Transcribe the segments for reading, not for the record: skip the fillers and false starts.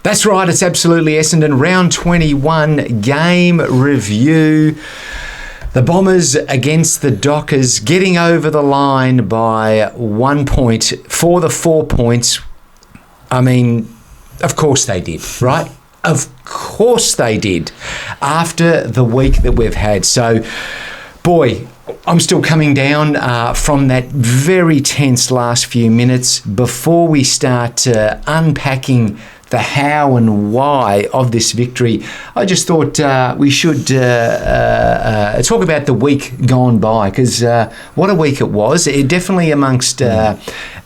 That's right, it's absolutely Essendon. Round 21 game review. The Bombers against the Dockers, getting over the line by 1 point for the 4 points. I mean, of course they did, right? Of course they did, after the week that we've had. So, boy, I'm still coming down from that very tense last few minutes. Before we start unpacking the how and why of this victory, I just thought we should talk about the week gone by, because what a week it was. It definitely amongst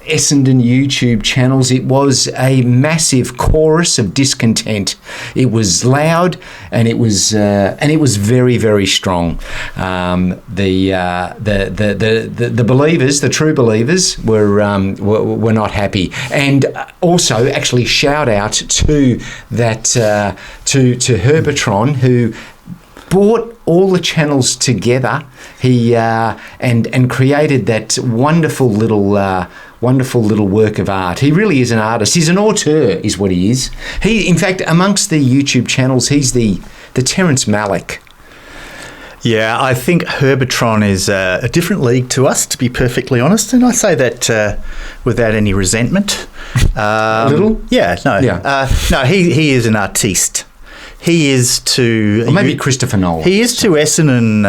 Essendon YouTube channels, it was a massive chorus of discontent. It was loud and it was very, very strong. The believers, the true believers, were not happy. And also, actually, shout out to that to Herbertron, who brought all the channels together. He and created that wonderful little work of art. He really is an artist. He's an auteur, is what he is. He, in fact, amongst the YouTube channels, he's the Terrence Malick. Yeah, I think Herbertron is a different league to us, to be perfectly honest, and I say that without any resentment. A little? Yeah, no. Yeah. No, he is an artiste. He is to... Or maybe Christopher Nolan. He is to Essendon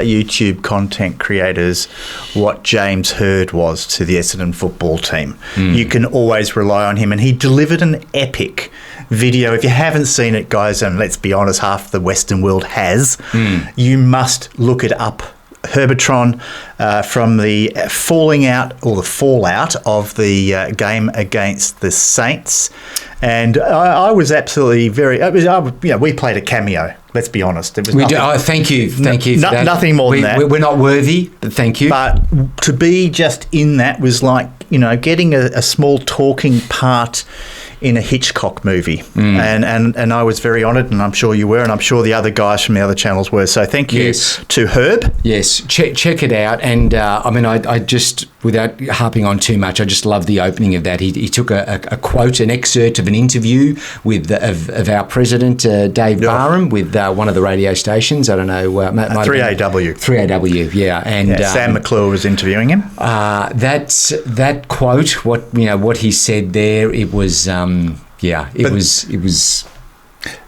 YouTube content creators what James Hird was to the Essendon football team. You can always rely on him, and he delivered an epic video. If you haven't seen it, guys, and let's be honest, half the Western world has, you must look it up. Herbertron, from the falling out or the fallout of the game against the Saints, and I was absolutely we played a cameo. Let's be honest. It was thank you for that. Nothing more than that. We're not worthy, but thank you. But to be just in that was like, getting a small talking part in a Hitchcock movie. And I was very honoured, and I'm sure you were, and I'm sure the other guys from the other channels were. So thank you to Herb. Yes, check it out. And I just, without harping on too much, I just love the opening of that. He took a quote, an excerpt of an interview of our president, Dave Barham, with one of the radio stations. I don't know. 3AW. 3AW, yeah. And Sam McClure was interviewing him. That quote, what he said there, it was... It was.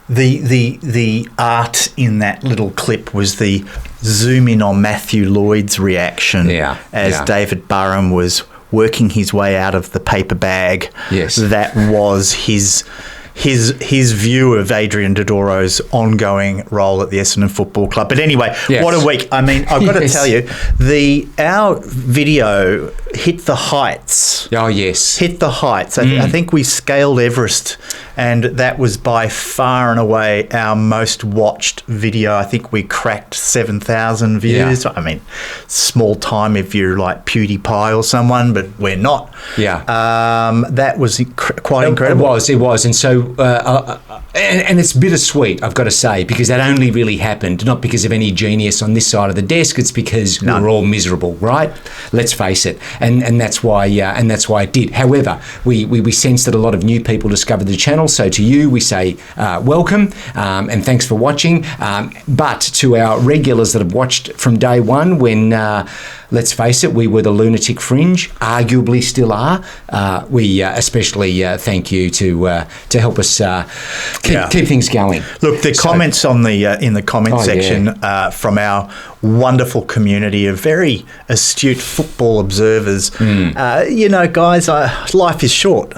The art in that little clip was the zoom in on Matthew Lloyd's reaction as David Barham was working his way out of the paper bag. Yes, that was his view of Adrian Dodoro's ongoing role at the Essendon Football Club. But anyway, what a week. I mean, I've got to tell you, our video hit the heights. Oh, yes. Hit the heights. I think we scaled Everest, and that was by far and away our most watched video. I think we cracked 7,000 views. I mean, small time if you're like PewDiePie or someone, but we're not. Yeah. That was quite incredible. It was. And so, and it's bittersweet, I've got to say, because that only really happened, not because of any genius on this side of the desk, it's because we're all miserable, right? Let's face it. And that's why it did. However, we sense that a lot of new people discovered the channel. So to you, we say welcome and thanks for watching. But to our regulars that have watched from day one, when let's face it, we were the lunatic fringe, arguably still are. We especially thank you to help us keep things going. Look, the comments on the in the comment section from our wonderful community of very astute football observers. Guys, life is short.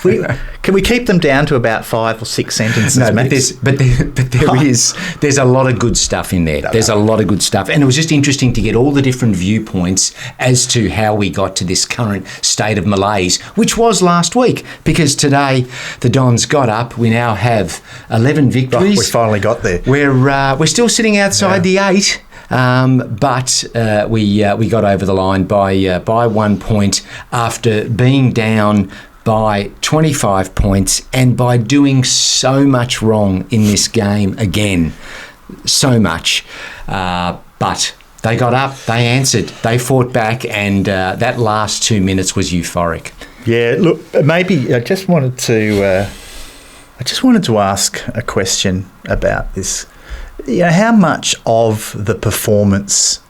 Can we keep them down to about 5 or 6 sentences? No, there's a lot of good stuff in there. There's a lot of good stuff, and it was just interesting to get all the different viewpoints as to how we got to this current state of malaise, which was last week. Because today the Dons got up. We now have 11 victories. We finally got there. We're still sitting outside the 8. But we got over the line by 1 point after being down by 25 points and by doing so much wrong in this game again. So much. But they got up, they answered, they fought back, and that last 2 minutes was euphoric. Yeah, look, maybe I just wanted to ask a question about this. How much of the performance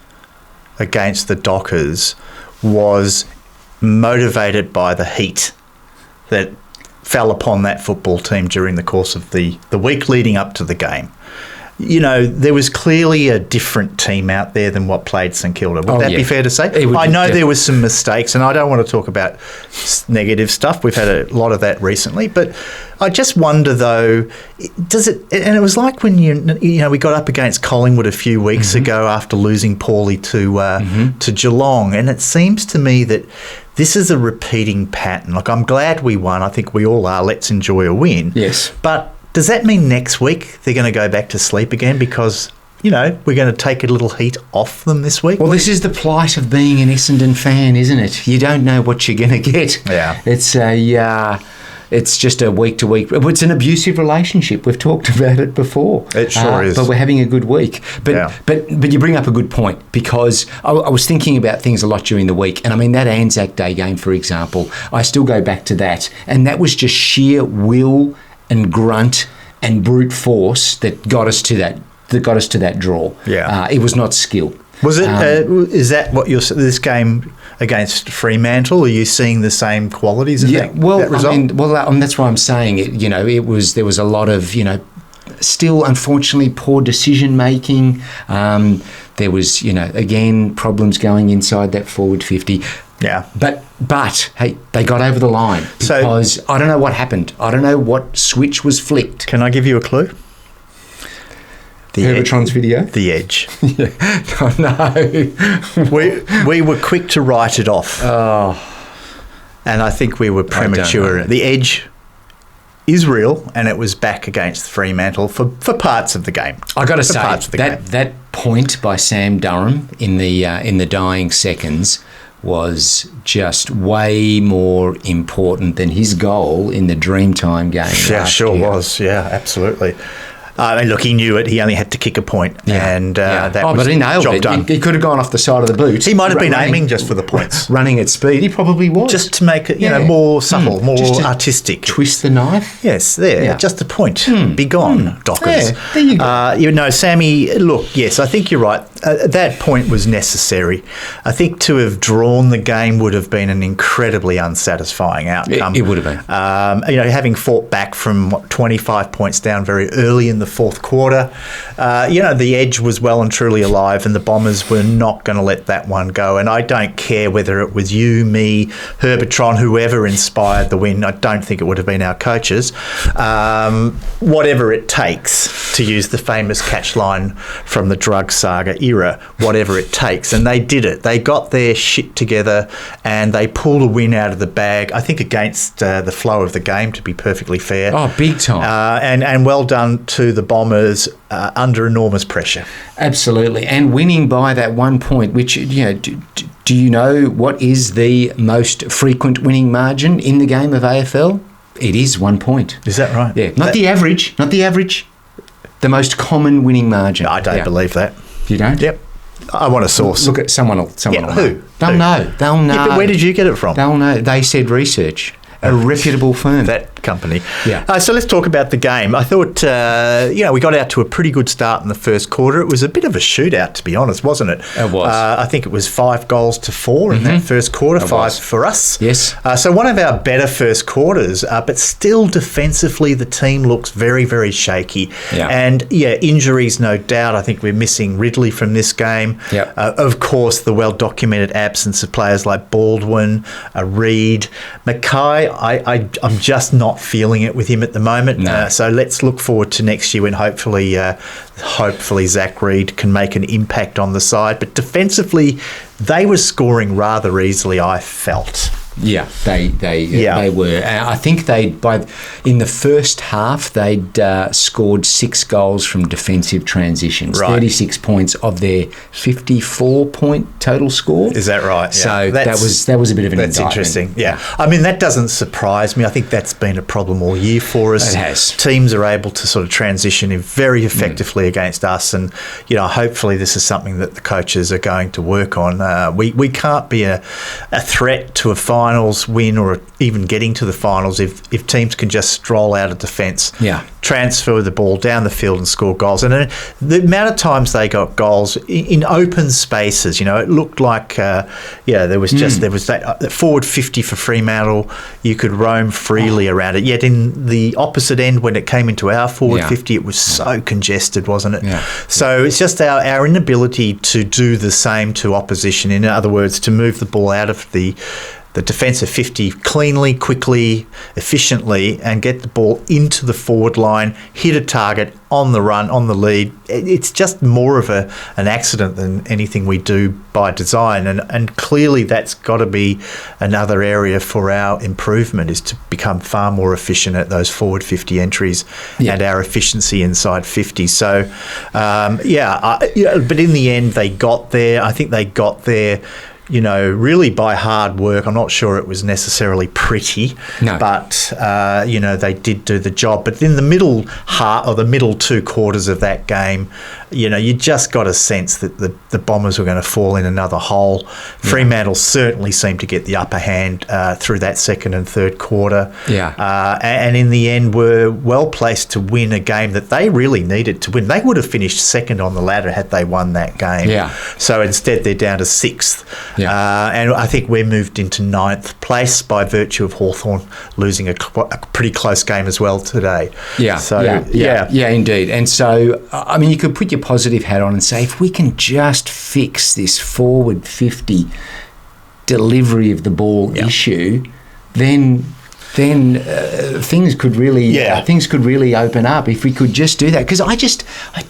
against the Dockers was motivated by the heat that fell upon that football team during the course of the week leading up to the game? There was clearly a different team out there than what played St Kilda. Would that be fair to say? I know there was some mistakes, and I don't want to talk about negative stuff. We've had a lot of that recently, but I just wonder though, does it? And it was like when we got up against Collingwood a few weeks ago after losing poorly to Geelong, and it seems to me that this is a repeating pattern. Like, I'm glad we won. I think we all are. Let's enjoy a win. Yes, but does that mean next week they're going to go back to sleep again because, we're going to take a little heat off them this week? Well, this is the plight of being an Essendon fan, isn't it? You don't know what you're going to get. Yeah. It's just a week-to-week... It's an abusive relationship. We've talked about it before. It sure is. But we're having a good week. But you bring up a good point, because I was thinking about things a lot during the week. And, I mean, that Anzac Day game, for example, I still go back to that. And that was just sheer will and grunt and brute force that got us to that draw. Yeah. It was not skill. Was it? Is that what this game against Fremantle? Are you seeing the same qualities in that result? That's why I'm saying it. There was a lot of still unfortunately poor decision making. There was again problems going inside that forward 50. Yeah. But hey, they got over the line because I don't know what happened. I don't know what switch was flicked. Can I give you a clue? Herbertron's video? The Edge. Oh, no. We were quick to write it off. Oh. And I think we were premature. The Edge is real, and it was back against Fremantle for parts of the game. I got to say, that point by Sam Durham in the dying seconds was just way more important than his goal in the Dreamtime game. Yeah, sure was. Yeah, absolutely. Look, he knew it. He only had to kick a point, and that was but he nailed job it. done. He could have gone off the side of the boot. He might have been aiming just for the points. Running at speed, he probably was. Just to make it, more subtle, more artistic. Twist the knife? Yes, just a point. Be gone, Dockers. Yeah, there you go. Sammy, look, yes, I think you're right. That point was necessary. I think to have drawn the game would have been an incredibly unsatisfying outcome. It would have been. Having fought back from 25 points down very early in the fourth quarter, the Edge was well and truly alive, and the Bombers were not going to let that one go. And I don't care whether it was you, me, Herbertron, whoever inspired the win. I don't think it would have been our coaches. Whatever it takes, to use the famous catch line from the drug saga era, whatever it takes. And they did it. They got their shit together and they pulled a win out of the bag, I think against the flow of the game, to be perfectly fair. Oh, big time. And well done to the Bombers under enormous pressure. Absolutely. And winning by that 1 point, which, do you know what is the most frequent winning margin in the game of AFL? It is 1 point. Is that right? Yeah. Not the average. The most common winning margin. I don't believe that. You don't? Yep. I want a source. Look at someone will who? know. They'll know. Yeah, but where did you get it from? They'll know. They said research. A reputable firm. That company. Yeah. So let's talk about the game. I thought, we got out to a pretty good start in the first quarter. It was a bit of a shootout, to be honest, wasn't it? It was. I think it was 5-4 in that first quarter, five for us. Yes. So one of our better first quarters, but still defensively the team looks very, very shaky. Yeah. And, injuries, no doubt. I think we're missing Ridley from this game. Yep. Of course, the well-documented absence of players like Baldwin, Reid, Mackay. I'm just not feeling it with him at the moment. No. So let's look forward to next year when hopefully Zach Reid can make an impact on the side. But defensively, they were scoring rather easily, I felt. Yeah, they were. I think in the first half they'd scored 6 goals from defensive transitions. Right. 36 points of their 54-point total score. Is that right? So that was a bit of an indictment. That's interesting. Yeah, I mean that doesn't surprise me. I think that's been a problem all year for us. It has. Teams are able to sort of transition very effectively against us, and hopefully this is something that the coaches are going to work on. We can't be a threat to a final finals win or even getting to the finals if teams can just stroll out of defence, transfer the ball down the field and score goals. And the amount of times they got goals in open spaces, it looked like, there was that forward 50 for Fremantle. You could roam freely around it. Yet in the opposite end, when it came into our forward 50, it was so congested, wasn't it? Yeah. So it's just our inability to do the same to opposition. In other words, to move the ball out of the defensive 50 cleanly, quickly, efficiently, and get the ball into the forward line, hit a target on the run, on the lead. It's just more of an accident than anything we do by design. And clearly that's got to be another area for our improvement, is to become far more efficient at those forward 50 entries and our efficiency inside 50. So, but in the end, they got there. I think they got there really by hard work. I'm not sure it was necessarily pretty, but, they did do the job. But in the middle two quarters of that game, you just got a sense that the Bombers were going to fall in another hole. Fremantle certainly seemed to get the upper hand through that second and third quarter. And in the end were well placed to win a game that they really needed to win. They would have finished second on the ladder had they won that game. So instead they're down to sixth. And I think we're moved into ninth place by virtue of Hawthorn losing a pretty close game as well today. Indeed. And so, I mean, you could put your positive hat on and say, if we can just fix this forward 50 delivery of the ball issue, then things could really open up if we could just do that. Because I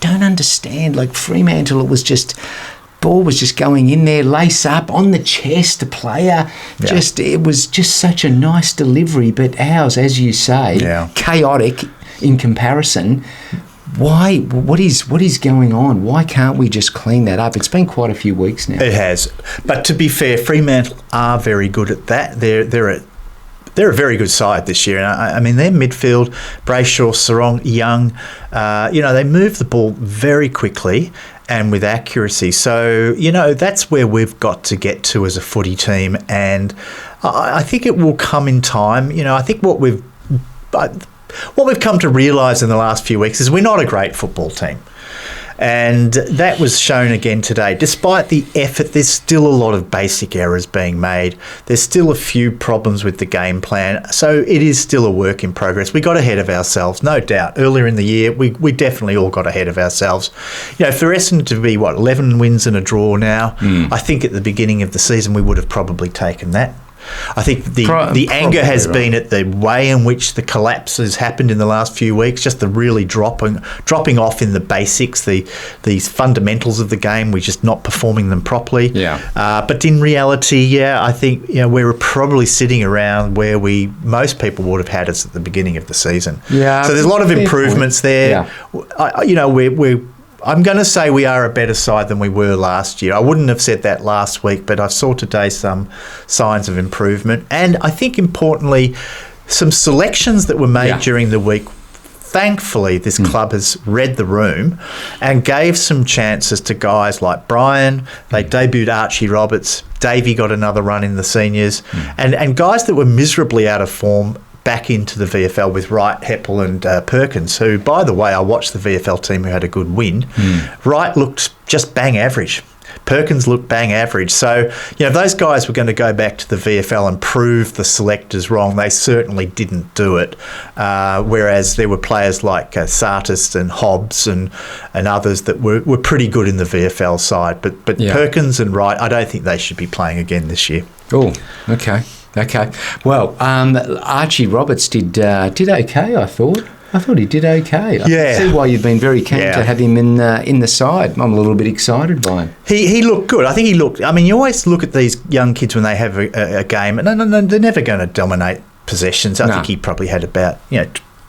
don't understand. Like Fremantle, it was just. Ball was just going in there, lace up, on the chest, a player. It was just such a nice delivery. But ours, as you say, chaotic in comparison. Why? What is going on? Why can't we just clean that up? It's been quite a few weeks now. It has. But to be fair, Fremantle are very good at that. They're a very good side this year. And I mean, their midfield, Brayshaw, Sarong, Young, they move the ball very quickly and with accuracy. So, that's where we've got to get to as a footy team. And I think it will come in time. I think what we've come to realise in the last few weeks is we're not a great football team. And that was shown again today. Despite the effort, there's still a lot of basic errors being made. There's still a few problems with the game plan. So it is still a work in progress. We got ahead of ourselves, no doubt. Earlier in the year, we definitely all got ahead of ourselves. For Essendon to be, 11 wins and a draw now, I think at the beginning of the season we would have probably taken that. I think the anger has been at the way in which the collapse has happened in the last few weeks, just the really dropping off in the basics, these fundamentals of the game. We're just not performing them properly. But in reality, I think we're probably sitting around where most people would have had us at the beginning of the season. So there's a lot of improvements there. I'm going to say we are a better side than we were last year. I wouldn't have said that last week, but I saw today some signs of improvement. And I think, importantly, some selections that were made during the week. Thankfully, this club has read the room and gave some chances to guys like Brian. They debuted Archie Roberts. Davey got another run in the seniors. And guys that were miserably out of form back into the VFL with Wright, Heppel and Perkins, who, by the way, I watched the VFL team who had a good win. Wright looked just bang average. Perkins looked bang average. So, if those guys were going to go back to the VFL and prove the selectors wrong, they certainly didn't do it. Whereas there were players like Sartis and Hobbs and others that were pretty good in the VFL side. But Perkins and Wright, I don't think they should be playing again this year. Oh, okay. Well, Archie Roberts did okay, I thought. I thought he did okay. I can see why you've been very keen to have him in the side. I'm a little bit excited by him. He looked good. I think he looked... I mean, you always look at these young kids when they have a game, and no, they're never going to dominate possessions. I think he probably had about,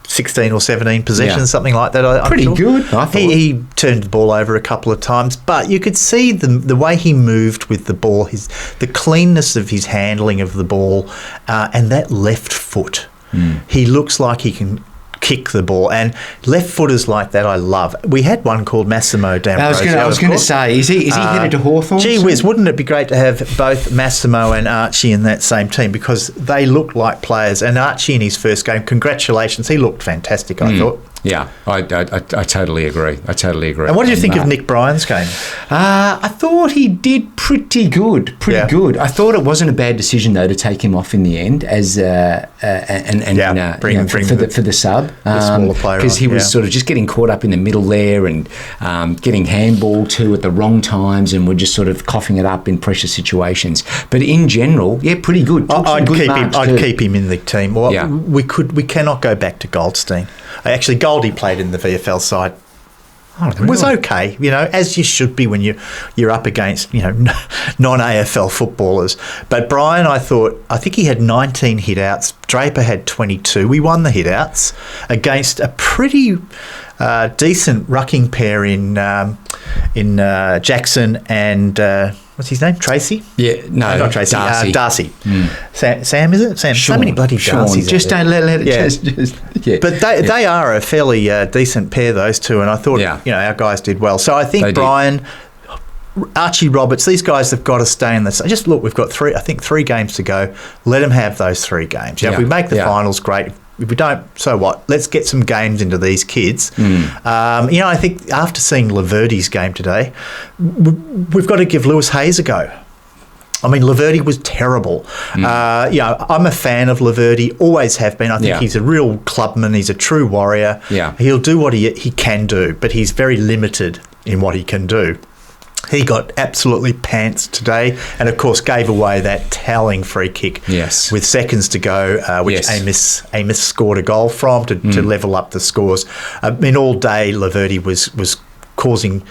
16 or 17 possessions, something like that. Pretty good, I thought. He turned the ball over a couple of times, but you could see the way he moved with the ball, the cleanness of his handling of the ball, and that left foot. He looks like he can kick the ball. And left footers like that, I love. We had one called Massimo D'Ambrosio. I was going to say, is he headed to Hawthorn? Gee whiz, wouldn't it be great to have both Massimo and Archie in that same team, because they look like players. And Archie in his first game, congratulations, he looked fantastic, I thought. Yeah, I totally agree. And what did you think of Nick Bryan's game? I thought he did pretty good. Good. I thought it wasn't a bad decision though to take him off in the end as bring for the sub, the smaller player, because he was sort of just getting caught up in the middle there and getting handball to at the wrong times, and we're just sort of coughing it up in pressure situations. But in general, pretty good. I'd keep him in the team. Well, we cannot go back to Goldstein. Actually, Goldie played in the VFL side. Oh, really? It was okay, as you should be when you're up against, non-AFL footballers. But Bryan, I think he had 19 hit-outs. Draper had 22. We won the hit-outs against a pretty decent rucking pair in Jackson and... what's his name? Tracy? Yeah, no, not Tracy. Darcy. Sam, is it? Sam. Sean, so many bloody Darcys. Just don't let it. Yeah. But they are a fairly decent pair, those two, and I thought our guys did well. So I think Bryan, Archie Roberts, these guys have got to stay in this. Just look, we've got three games to go. Let them have those 3 games. If we make the finals, great. If we don't, so what? Let's get some games into these kids. I think after seeing Laverty's game today, we've got to give Lewis Hayes a go. I mean, Laverty was terrible. I'm a fan of Laverty, always have been. I think he's a real clubman. He's a true warrior. Yeah. He'll do what he can do, but he's very limited in what he can do. He got absolutely pants today, and of course gave away that towering free kick with seconds to go, which Amos scored a goal from to level up the scores. I mean, all day Laverty was causing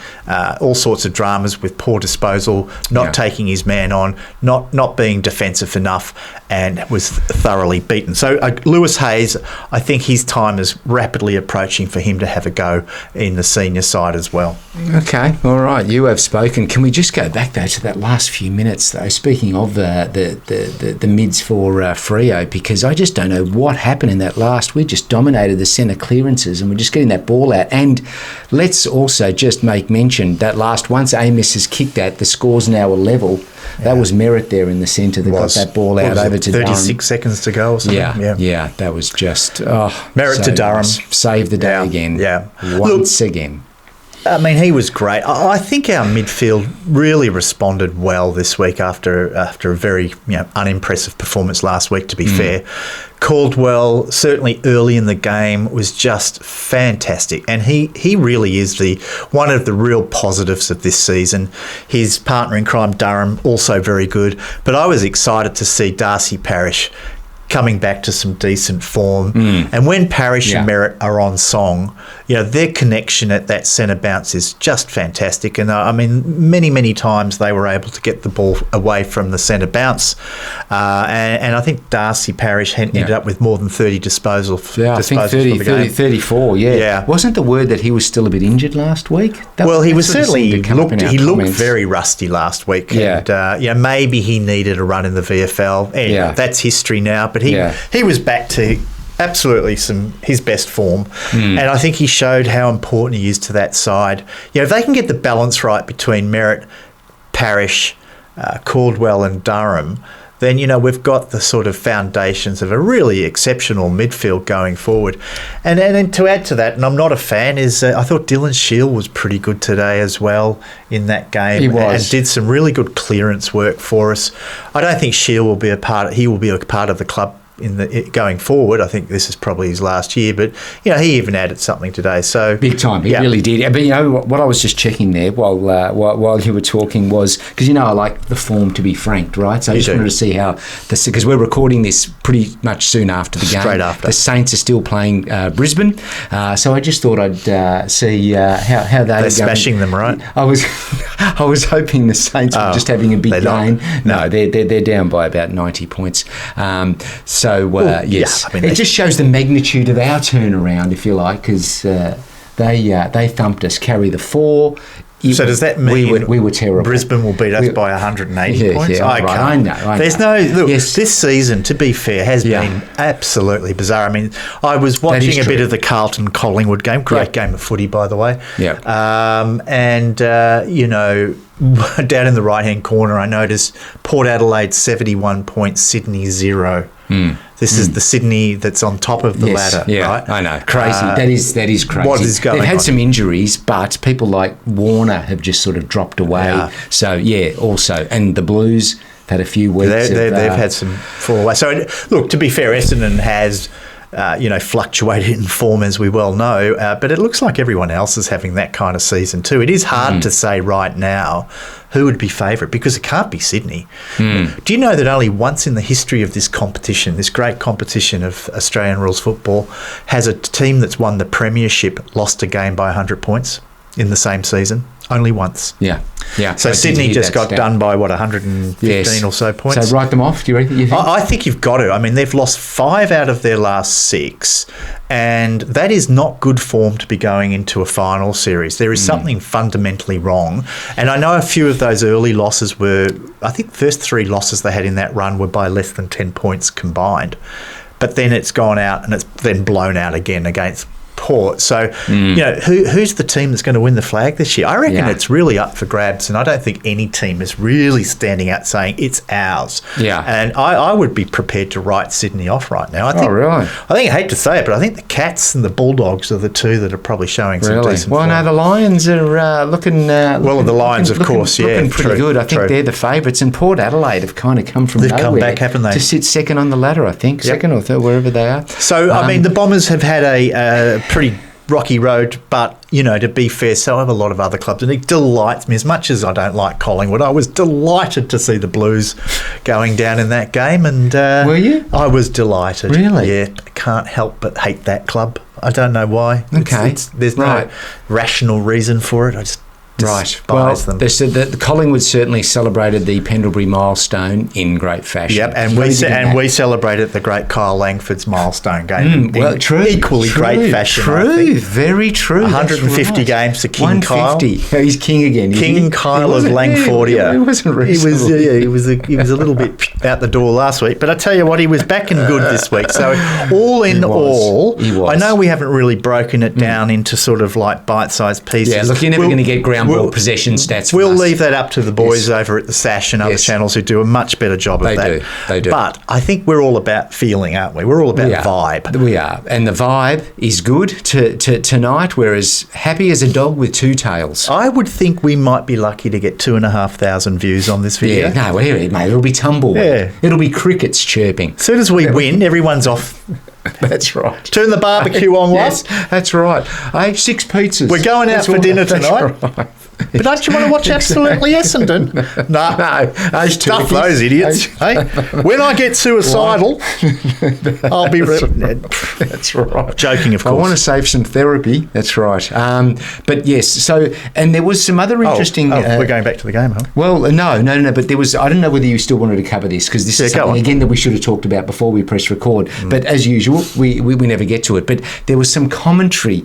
all sorts of dramas with poor disposal, not taking his man on, not being defensive enough, and was thoroughly beaten. So Lewis Hayes, I think his time is rapidly approaching for him to have a go in the senior side as well. Okay, all right, you have spoken. Can we just go back though to that last few minutes though? Speaking of the mids for Freo, because I just don't know what happened in that last. We just dominated the centre clearances, and we're just getting that ball out. And let's also just make mention that once Amos has kicked that, the score's now a level. That was Merritt there in the centre that got that ball out over to 36 Durham. seconds to go or something. Yeah, that was just Merritt to Durham. Nice. Saved the day again. Once again. I mean, he was great. I think our midfield really responded well this week after a very unimpressive performance last week, to be fair. Caldwell, certainly early in the game, was just fantastic. And he really is one of the real positives of this season. His partner in crime, Durham, also very good. But I was excited to see Darcy Parish coming back to some decent form. And when Parish and Merritt are on song, their connection at that centre bounce is just fantastic. And I mean, many times they were able to get the ball away from the centre bounce. And I think Darcy Parish ended up with more than 30 disposals. Yeah, I think 34, Wasn't the word that he was still a bit injured last week? He was certainly, he looked very rusty last week. And maybe he needed a run in the VFL. Anyway, that's history now. But he was back to absolutely his best form, and I think he showed how important he is to that side. If they can get the balance right between Merritt, Parish, Caldwell and Durham, then we've got the sort of foundations of a really exceptional midfield going forward. And then to add to that, and I'm not a fan, is I thought Dylan Shield was pretty good today as well in that game. He was. And did some really good clearance work for us. I don't think Shield will be a part of the club going forward. I think this is probably his last year, but he even added something today. So big time, he really did. But what I was just checking there while you were talking was because I like the form to be franked, right? So I just wanted to see how because we're recording this pretty much soon after the game. Straight after. The Saints are still playing Brisbane, so I just thought I'd see how they're smashing them, right? I was hoping the Saints were just having a big game. No, they're down by about 90 points. Yes, it just shows the magnitude of our turnaround, if you like, because they thumped us. Carry the 4 So does that mean we were terrible? Brisbane will beat us by 180 points? Yeah, right. I know. There's this season, to be fair, has been absolutely bizarre. I mean, I was watching a bit of the Carlton-Collingwood game. Great game of footy, by the way. Yeah. Down in the right-hand corner, I noticed Port Adelaide 71 points, Sydney 0. This is the Sydney that's on top of the ladder, right? I know. Crazy. That is crazy. What is going on? They've had some injuries, but people like Warner have just sort of dropped away. Yeah. So, also. And the Blues have had a few weeks. They've had some fall away. So, look, to be fair, Essendon has... fluctuated in form, as we well know, but it looks like everyone else is having that kind of season too. It is hard to say right now who would be favourite because it can't be Sydney. Do you know that only once in the history of this competition, this great competition of Australian rules football, has a team that's won the premiership lost a game by 100 points in the same season? Only once. Yeah. So Sydney just got done by, 115 or so points? So write them off, do you reckon? I think you've got to. I mean, they've lost 5 out of their last 6, and that is not good form to be going into a final series. There is something fundamentally wrong. And I know a few of those early losses were, I think the first 3 losses they had in that run were by less than 10 points combined. But then it's gone out and it's then blown out again against Port. So, who's the team that's going to win the flag this year? I reckon it's really up for grabs, and I don't think any team is really standing out saying it's ours. Yeah. And I would be prepared to write Sydney off right now. Really? I hate to say it, but I think the Cats and the Bulldogs are the two that are probably showing some decent form. No, the Lions are looking... the Lions, of course, looking pretty good. I think they're the favourites, and Port Adelaide have kind of come from nowhere. They've come back, haven't they? To sit second on the ladder, I think. Second or third, wherever they are. So, I mean, the Bombers have had a pretty rocky road, but, to be fair, so have a lot of other clubs. And it delights me, as much as I don't like Collingwood, I was delighted to see the Blues going down in that game. And were you? I was delighted. Really? Yeah. I can't help but hate that club. I don't know why. Okay. There's no rational reason for it. I just despise them. They said that Collingwood certainly celebrated the Pendlebury milestone in great fashion. Yep, and we celebrated the great Kyle Langford's milestone game in true, equally great fashion. True, very true. 150 games to King 150. Kyle. He's king again. King Kyle of Langfordia. He wasn't reasonable. He was a little bit out the door last week, but I tell you what, he was back and good this week. So all in all, I know we haven't really broken it down into sort of like bite-sized pieces. Yeah, look, you're never going to get ground ball possession stats. We'll leave that up to the boys over at the Sash and other channels who do a much better job of that. They do. But I think we're all about feeling, aren't we? We're all about vibe. We are. And the vibe is good tonight. We're as happy as a dog with 2 tails. I would think we might be lucky to get 2,500 views on this video. Yeah, no, mate, it'll be tumbleweed. Yeah. It'll be crickets chirping. As soon as we win, everyone's off. That's right. Turn the barbecue on, yes, that's right. 6 pizzas. We're going out for dinner tonight. Right. But don't you want to watch Absolutely Essendon? No, stuff those idiots. Hey, when I get suicidal, I'll be... That's right. Joking, of course. I want to save some therapy. That's right. But yes, so... And there was some other interesting... we're going back to the game, huh? Well, no. But there was... I don't know whether you still wanted to cover this, because this is something, again, that we should have talked about before we press record. But as usual, we never get to it. But there was some commentary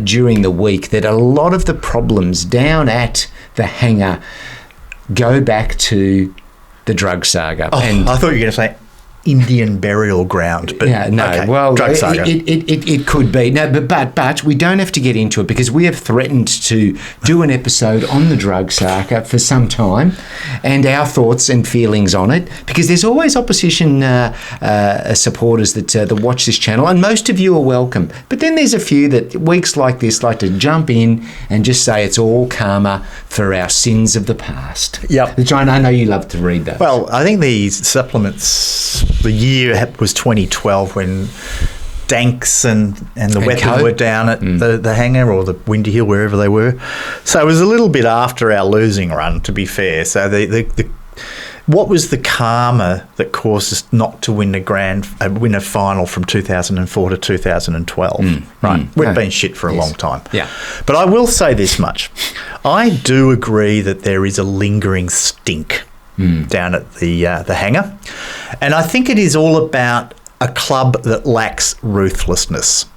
during the week that a lot of the problems down at the hangar go back to the drug saga. And I thought you were going to say Indian burial ground, but well, drug saga. It could be. No, but we don't have to get into it, because we have threatened to do an episode on the drug saga for some time, and our thoughts and feelings on it, because there's always opposition supporters that watch this channel, and most of you are welcome. But then there's a few that weeks like this like to jump in and just say it's all karma for our sins of the past. Yep. Which I know you love to read those. Well, I think these supplements, the year was 2012 when Danks and the Weapon were down at the hangar or the Windy Hill, wherever they were. So it was a little bit after our losing run, to be fair. So what was the karma that caused us not to win a final from 2004 to 2012? Right, we've been shit for a long time. Yeah, but I will say this much: I do agree that there is a lingering stink down at the hangar, and I think it is all about a club that lacks ruthlessness,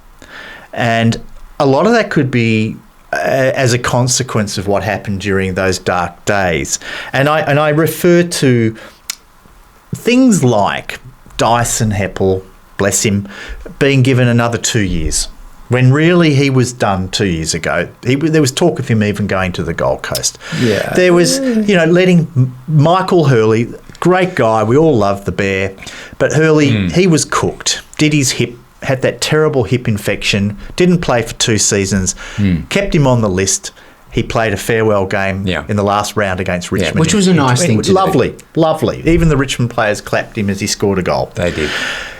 and a lot of that could be as a consequence of what happened during those dark days. And I refer to things like Dyson Heppell, bless him, being given another 2 years. When really he was done 2 years ago. There was talk of him even going to the Gold Coast. Yeah. There was, letting Michael Hurley, great guy, we all love the Bear, but Hurley, he was cooked, did his hip, had that terrible hip infection, didn't play for 2 seasons, kept him on the list. He played a farewell game in the last round against Richmond. Which was a nice thing to do. Lovely. Even the Richmond players clapped him as he scored a goal. They did.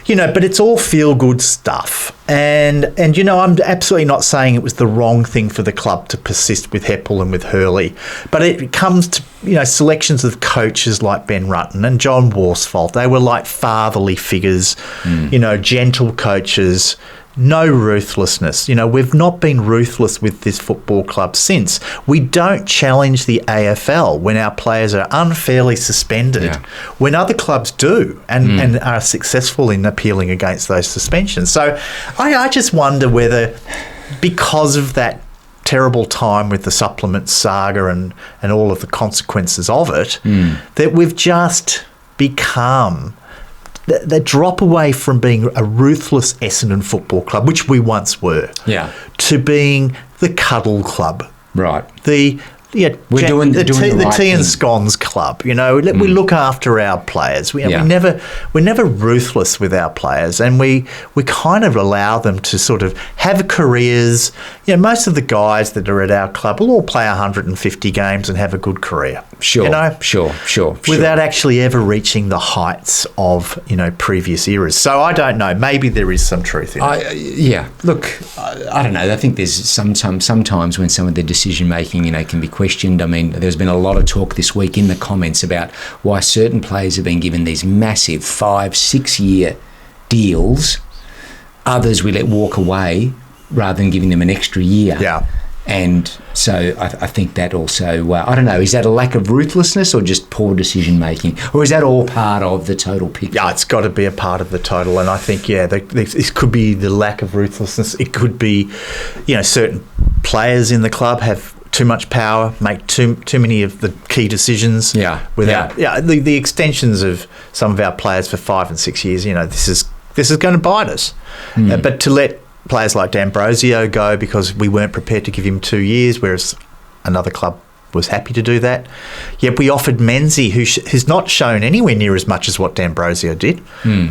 But it's all feel-good stuff. And I'm absolutely not saying it was the wrong thing for the club to persist with Heppell and with Hurley. But it comes to, selections of coaches like Ben Rutten and John Worsfold. They were like fatherly figures, gentle coaches. No ruthlessness. We've not been ruthless with this football club since. We don't challenge the AFL when our players are unfairly suspended, when other clubs do and are successful in appealing against those suspensions. So I just wonder whether, because of that terrible time with the supplement saga and all of the consequences of it, that we've just become... the drop away from being a ruthless Essendon football club, which we once were, to being the cuddle club. Right. We're doing the right tea and scones club. We look after our players. We're never ruthless with our players, and we kind of allow them to sort of have careers. Most of the guys that are at our club will all play 150 games and have a good career. Sure. Sure. Without actually ever reaching the heights of previous eras. So I don't know. Maybe there is some truth in it. Look, I don't know. I think there's sometimes when some of the decision making can be questioned. I mean, there's been a lot of talk this week in the comments about why certain players have been given these massive 5-6 year deals. Others we let walk away rather than giving them an extra year. Yeah. And so I think that also, I don't know, is that a lack of ruthlessness or just poor decision making? Or is that all part of the total picture? Yeah, it's got to be a part of the total. And I think, this could be the lack of ruthlessness. It could be, certain players in the club have too much power, make too many of the key decisions. The extensions of some of our players for 5 and 6 years, this is going to bite us. But to let players like D'Ambrosio go because we weren't prepared to give him 2 years, whereas another club was happy to do that. Yet we offered Menzies, who's not shown anywhere near as much as what D'Ambrosio did.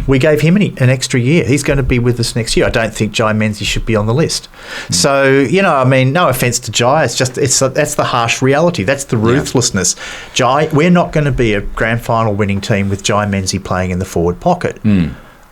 We gave him an extra year. He's going to be with us next year. I don't think Jai Menzies should be on the list. So, no offence to Jai. That's the harsh reality. That's the ruthlessness. Jai, we're not going to be a grand final winning team with Jai Menzies playing in the forward pocket.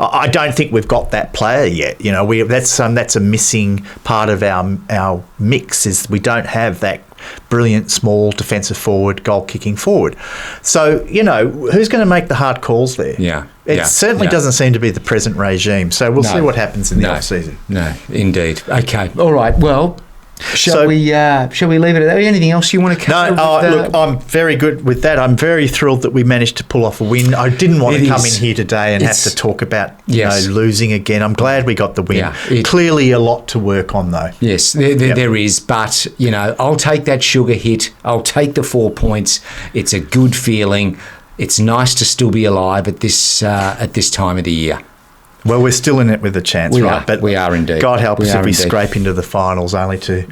I don't think we've got that player yet. That's a missing part of our mix. Is we don't have that brilliant small defensive forward, goal kicking forward. So who's going to make the hard calls there? It certainly doesn't seem to be the present regime. So we'll see what happens in the off season. No, indeed. Okay, all right. Well. Shall we leave it at that? Anything else you want to cover? Look, I'm very good with that. I'm very thrilled that we managed to pull off a win. I didn't want to come in here today and have to talk about losing again. I'm glad we got the win. Clearly a lot to work on, though. Yes, there is. But, I'll take that sugar hit. I'll take the 4 points. It's a good feeling. It's nice to still be alive at this time of the year. Well, we're still in it with a chance, right? But we are indeed. God help us if we scrape into the finals, only to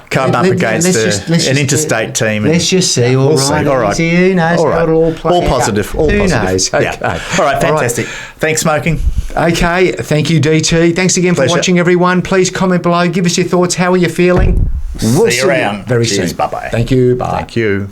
come up against an interstate team. Let's just see. All right. Who knows? All right. All positive. Who knows? Okay. All right. Fantastic. Thanks, Smoking. Okay. Thank you, DT. Thanks again for watching, everyone. Please comment below. Give us your thoughts. How are you feeling? We'll see you around very soon. Bye-bye. Thank you. Bye. Thank you.